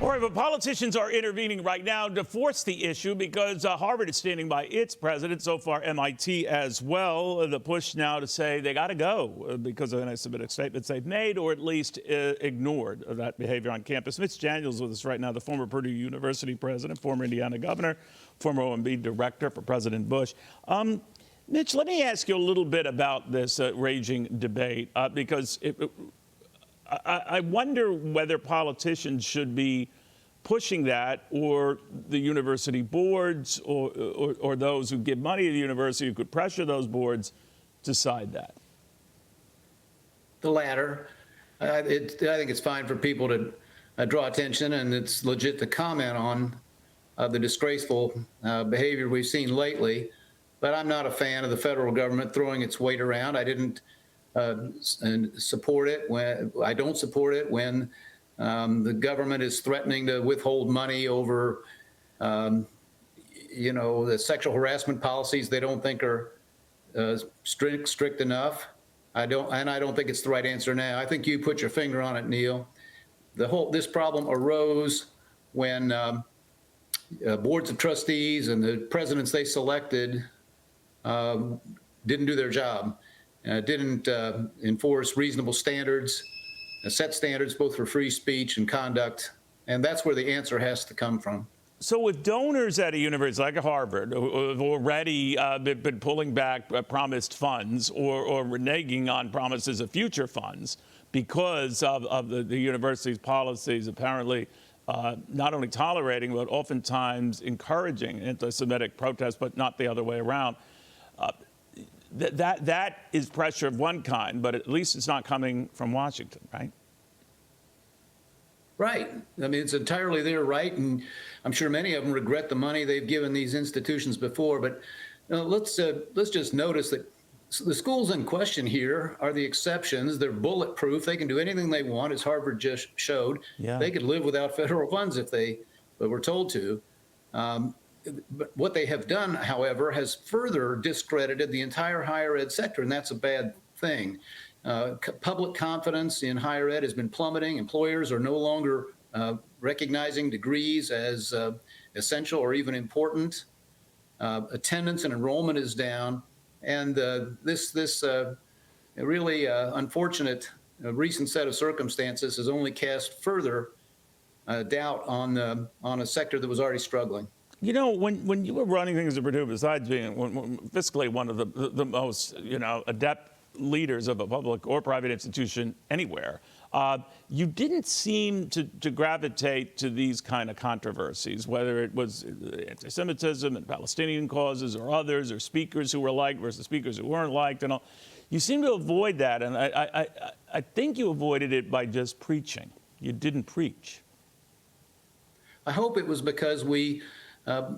All right, but politicians are intervening right now to force the issue because Harvard is standing by its president, so far MIT as well. The push now to say they got to go because of anti-Semitic statements they've made, or at least ignored that behavior on campus. Mitch Daniels with us right now, the former Perdue University president, former Indiana governor, former OMB director for President Bush. Mitch, let me ask you a little bit about this raging debate because I wonder whether politicians should be pushing that, or the university boards, or those who give money to the university who could pressure those boards decide that. The latter. I think it's fine for people to draw attention, and it's legit to comment on the disgraceful behavior we've seen lately. But I'm not a fan of the federal government throwing its weight around. I didn't support it when I don't support it when the government is threatening to withhold money over, the sexual harassment policies they don't think are strict enough. I don't think it's the right answer now. I think you put your finger on it, Neil. This problem arose when boards of trustees and the presidents they selected didn't do their job. Didn't enforce reasonable standards, set standards both for free speech and conduct, and that's where the answer has to come from. So with donors at a university like Harvard who have already been pulling back promised funds or reneging on promises of future funds because of the university's policies apparently not only tolerating but oftentimes encouraging anti-Semitic protests, but not the other way around, that is pressure of one kind, but at least it's not coming from Washington, right? Right. I mean, it's entirely their right, and I'm sure many of them regret the money they've given these institutions before. But let's just notice that the schools in question here are the exceptions. They're bulletproof. They can do anything they want, as Harvard just showed. Yeah. They could live without federal funds if they were told to. But what they have done, however, has further discredited the entire higher ed sector, and that's a bad thing. Public confidence in higher ed has been plummeting. Employers are no longer recognizing degrees as essential or even important. Attendance and enrollment is down, and this really unfortunate recent set of circumstances has only cast further doubt on a sector that was already struggling. You know, when you were running things at Purdue, besides being fiscally one of the most, adept leaders of a public or private institution anywhere, you didn't seem to gravitate to these kind of controversies, whether it was anti-Semitism and Palestinian causes or others, or speakers who were liked versus speakers who weren't liked and all. You seem to avoid that, and I think you avoided it by just preaching. You didn't preach. I hope it was because we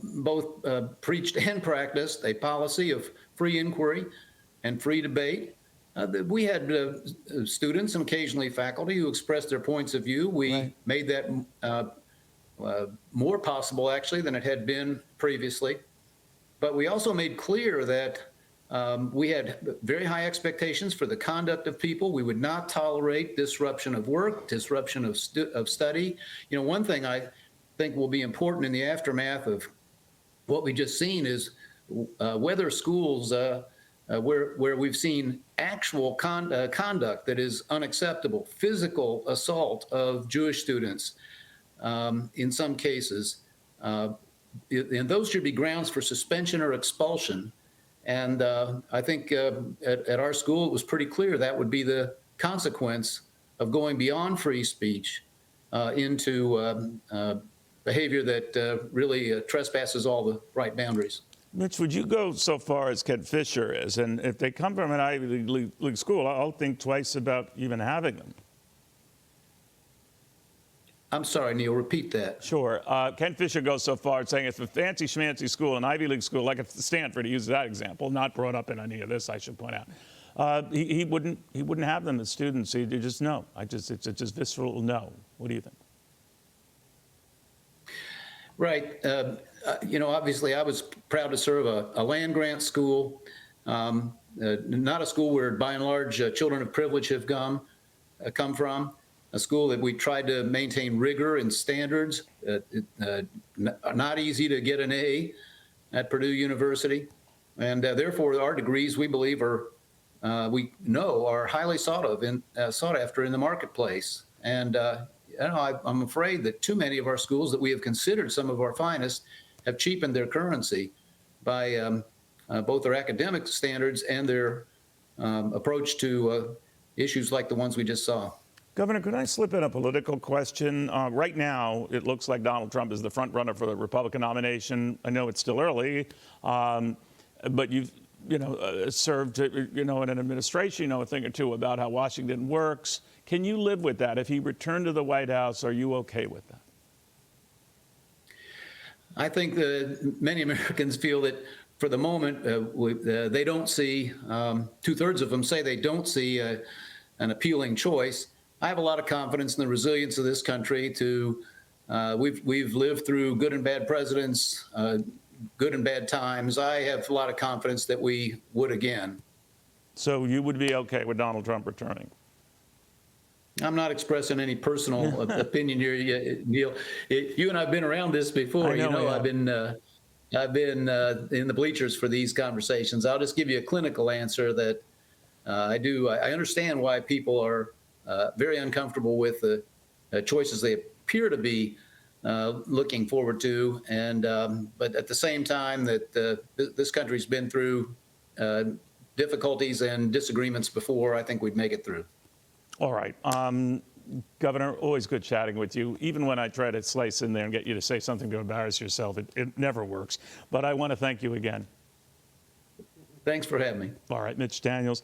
both preached and practiced a policy of free inquiry and free debate. We had students and occasionally faculty who expressed their points of view. We made that more possible, actually, than it had been previously. But we also made clear that we had very high expectations for the conduct of people. We would not tolerate disruption of work, disruption of study. One thing I think will be important in the aftermath of what we just seen is whether schools where we've seen actual conduct that is unacceptable, physical assault of Jewish students in some cases, and those should be grounds for suspension or expulsion. And I think at our school it was pretty clear that would be the consequence of going beyond free speech into behavior that really trespasses all the right boundaries. Mitch, would you go so far as Ken Fisher is? And if they come from an Ivy League school, I'll think twice about even having them. I'm sorry, Neil, repeat that. Sure. Ken Fisher goes so far as saying if a fancy schmancy school, an Ivy League school, like at Stanford, he uses that example, not brought up in any of this, I should point out, he wouldn't have them as students. He'd just no. It's just visceral no. What do you think? Right. Obviously, I was proud to serve a land-grant school, not a school where, by and large, children of privilege have come from. a school that we tried to maintain rigor and standards. Not easy to get an A at Perdue University. And therefore, our degrees, we believe, we know are highly sought after in the marketplace. And I'm afraid that too many of our schools that we have considered some of our finest have cheapened their currency by both their academic standards and their approach to issues like the ones we just saw. Governor, could I slip in a political question? Right now, it looks like Donald Trump is the front runner for the Republican nomination. I know it's still early, but you've served in an administration, you know a thing or two about how Washington works. Can you live with that? If he returned to the White House, are you okay with that? I think that many Americans feel that for the moment, they don't see, 2/3 of them say they don't see an appealing choice. I have a lot of confidence in the resilience of this country. We've lived through good and bad presidents, good and bad times. I have a lot of confidence that we would again. So you would be okay with Donald Trump returning? I'm not expressing any personal opinion here, Neil. You and I have been around this before. I've been in the bleachers for these conversations. I'll just give you a clinical answer that I understand why people are very uncomfortable with the choices they appear to be looking forward to, but at the same time that this country's been through difficulties and disagreements before, I think we'd make it through. All right. Governor, always good chatting with you. Even when I try to slice in there and get you to say something to embarrass yourself, it never works. But I want to thank you again. Thanks for having me. All right, Mitch Daniels.